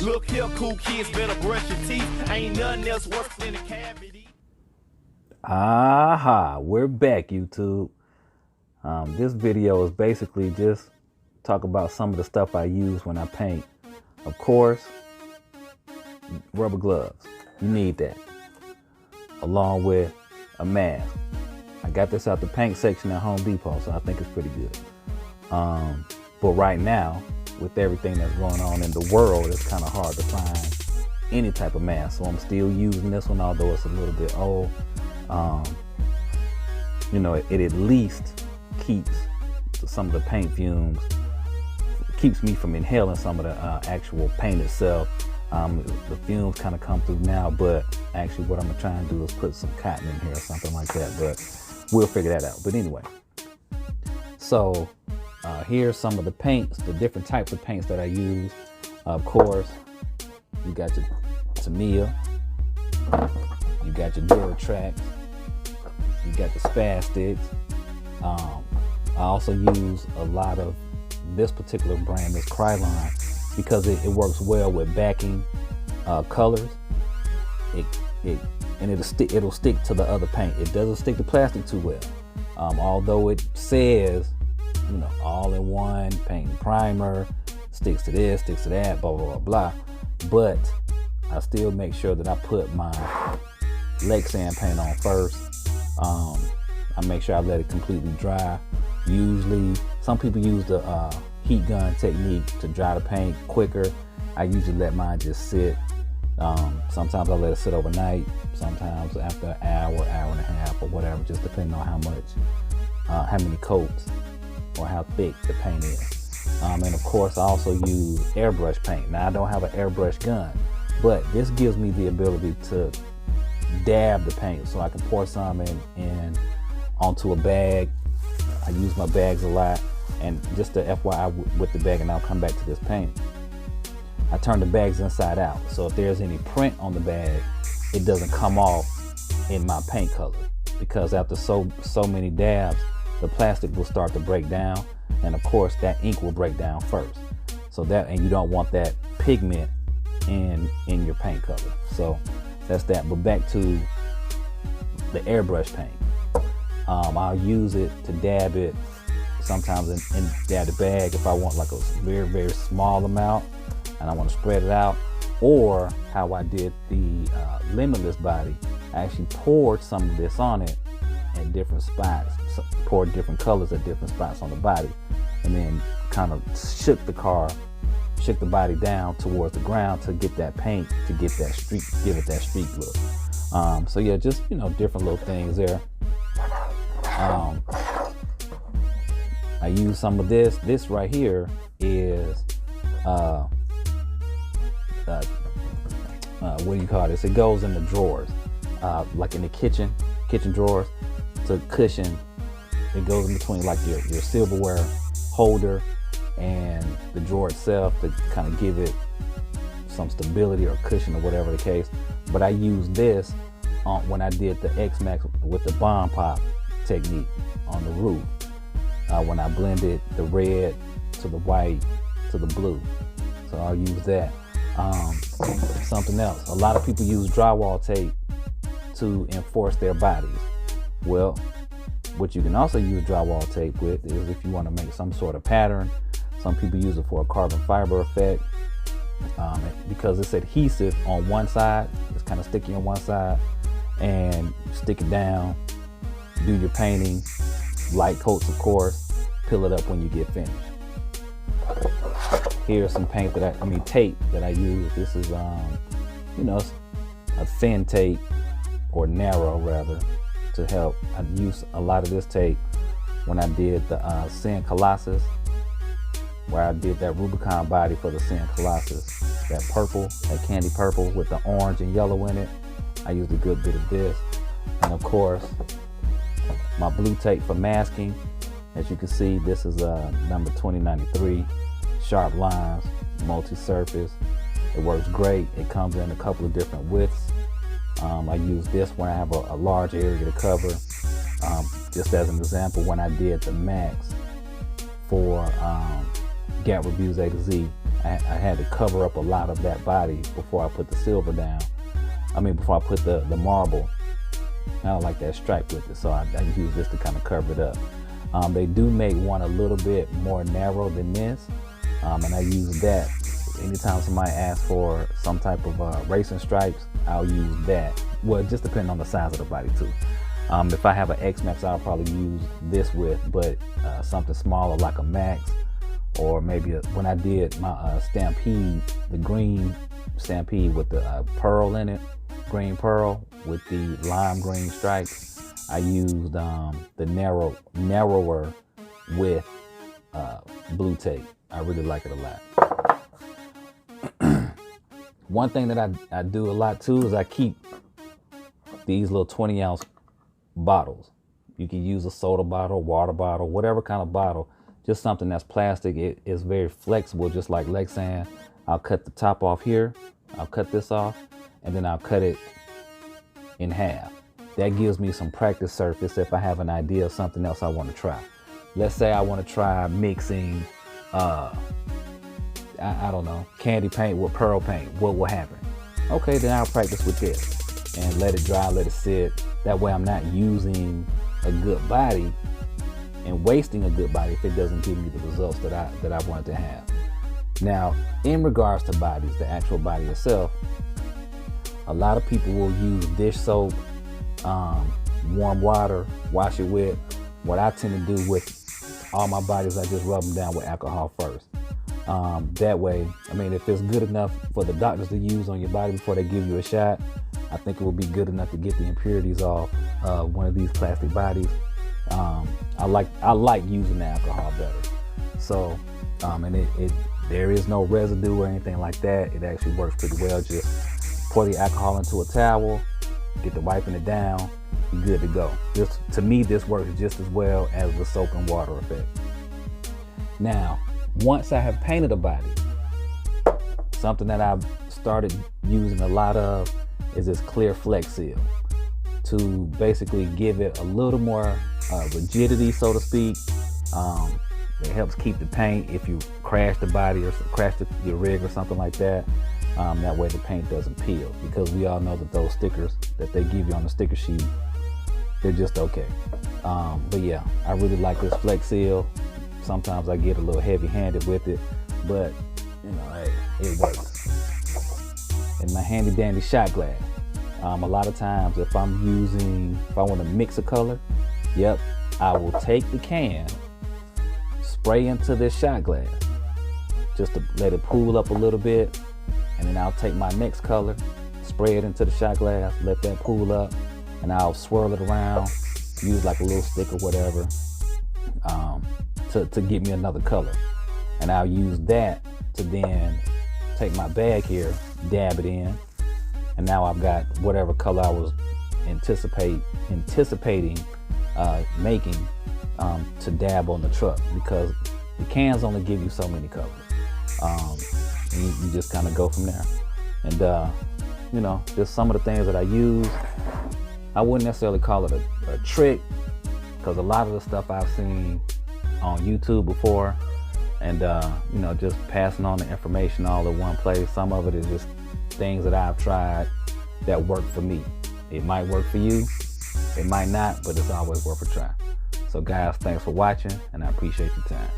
Look here, cool kids, better brush your teeth. Ain't nothing else worse than a cavity. Aha, we're back, YouTube. This video is basically just talk about some of the stuff I use when I paint. Of course, rubber gloves. You need that, along with a mask. I got this out the paint section at Home Depot, so I think it's pretty good. But right now, with everything that's going on in the world, it's kind of hard to find any type of mask. So I'm still using this one, although it's a little bit old. You know, it at least keeps some of the paint fumes, keeps me from inhaling some of the actual paint itself. The fumes kind of come through now, but actually what I'm gonna try and do is put some cotton in here or something like that, but we'll figure that out. But anyway, so here's some of the paints, the different types of paints that I use. Of course, you got your Tamiya, you got your Duratrax, you got the Spastics. I also use a lot of this particular brand, this Krylon, because it works well with backing colors. And it'll stick to the other paint. It doesn't stick to plastic too well. Although it says, you know, all in one paint and primer, sticks to this, sticks to that, blah, blah, blah, blah. But I still make sure that I put my Lexan paint on first. I make sure I let it completely dry. Usually, some people use the heat gun technique to dry the paint quicker. I usually let mine just sit. Sometimes I let it sit overnight. Sometimes after an hour, hour and a half, or whatever, just depending on how many coats or how thick the paint is. And of course, I also use airbrush paint. Now, I don't have an airbrush gun, but this gives me the ability to dab the paint, so I can pour some in onto a bag. I use my bags a lot, and just to FYI with the bag, and I'll come back to this paint, I turn the bags inside out, so if there's any print on the bag, it doesn't come off in my paint color, because after so many dabs, the plastic will start to break down, and of course that ink will break down first. So that, and you don't want that pigment in your paint color. So that's that. But back to the airbrush paint. I'll use it to dab it sometimes in dab the bag if I want like a very, very small amount and I want to spread it out. Or how I did the Limitless body, I actually poured some of this on it at different spots, poured different colors at different spots on the body, and then kind of shook the body down towards the ground to get that paint, to get that streak, give it that streak look. So yeah, just, you know, different little things there. I use some of this. This right here is what do you call this? It goes in the drawers, like in the kitchen drawers, to cushion. It goes in between like your silverware holder and the drawer itself to kind of give it some stability or cushion or whatever the case. But I used this when I did the X-Max with the Bond Pop technique on the roof, when I blended the red to the white to the blue. So I'll use that. Something else, a lot of people use drywall tape to enforce their bodies. Well, what you can also use drywall tape with is if you want to make some sort of pattern. Some people use it for a carbon fiber effect, because it's adhesive on one side, it's kind of sticky on one side, and stick it down, do your painting, light coats of course, peel it up when you get finished. Here's some paint that tape that I use. This is you know, a thin tape, or narrow rather, to help. I use a lot of this tape when I did the Sin Colossus, where I did that Rubicon body for the Sin Colossus. That purple, that candy purple with the orange and yellow in it. I used a good bit of this. And of course, my blue tape for masking. As you can see, this is number 2093. Sharp lines, multi-surface. It works great. It comes in a couple of different widths. I use this when I have a large area to cover. Just as an example, when I did the Max for Gap Reviews A to Z, I had to cover up a lot of that body before I put the silver down. Before I put the marble. I don't like that stripe with it, so I use this to kind of cover it up. They do make one a little bit more narrow than this, and I use that. Anytime somebody asks for some type of racing stripes, I'll use that. Well, just depending on the size of the body too. If I have an X-Max, I'll probably use this with, but something smaller like a Max, or maybe when I did my Stampede, the green Stampede with the pearl in it, green pearl with the lime green stripes, I used the narrower with blue tape. I really like it a lot. One thing that I do a lot too is I keep these little 20-ounce bottles. You can use a soda bottle, water bottle, whatever kind of bottle, just something that's plastic. It is very flexible, just like Lexan. I'll cut the top off here, I'll cut this off, and then I'll cut it in half. That gives me some practice surface if I have an idea of something else I want to try. Let's say I want to try mixing I don't know, candy paint with pearl paint. What will happen? Okay, then I'll practice with this and let it dry, let it sit. That way I'm not using a good body and wasting a good body if it doesn't give me the results that I wanted to have. Now, in regards to bodies, the actual body itself, a lot of people will use dish soap, warm water, wash it with. What I tend to do with all my bodies, I just rub them down with alcohol first. That way, if it's good enough for the doctors to use on your body before they give you a shot, I think it will be good enough to get the impurities off one of these plastic bodies. I like using the alcohol better. So, and there is no residue or anything like that. It actually works pretty well. Just pour the alcohol into a towel, get to wiping it down, you're good to go. To me, this works just as well as the soap and water effect. Now, once I have painted a body, something that I've started using a lot of is this clear Flex Seal to basically give it a little more rigidity, so to speak. It helps keep the paint if you crash the body or crash your rig or something like that. That way the paint doesn't peel, because we all know that those stickers that they give you on the sticker sheet, they're just okay. But yeah, I really like this Flex Seal. Sometimes I get a little heavy-handed with it, but hey, it works. And my handy-dandy shot glass. A lot of times if I want to mix a color, I will take the can, spray into this shot glass, just to let it pool up a little bit, and then I'll take my next color, spray it into the shot glass, let that pool up, and I'll swirl it around, use like a little stick or whatever, to get me another color. And I'll use that to then take my bag here, dab it in, and now I've got whatever color I was anticipating making to dab on the truck, because the cans only give you so many colors. You just kind of go from there. And just some of the things that I use, I wouldn't necessarily call it a trick, because a lot of the stuff I've seen on YouTube before, and just passing on the information all in one place. Some of it is just things that I've tried that work for me. It might work for you, it might not, but it's always worth a try. So guys, thanks for watching, and I appreciate your time.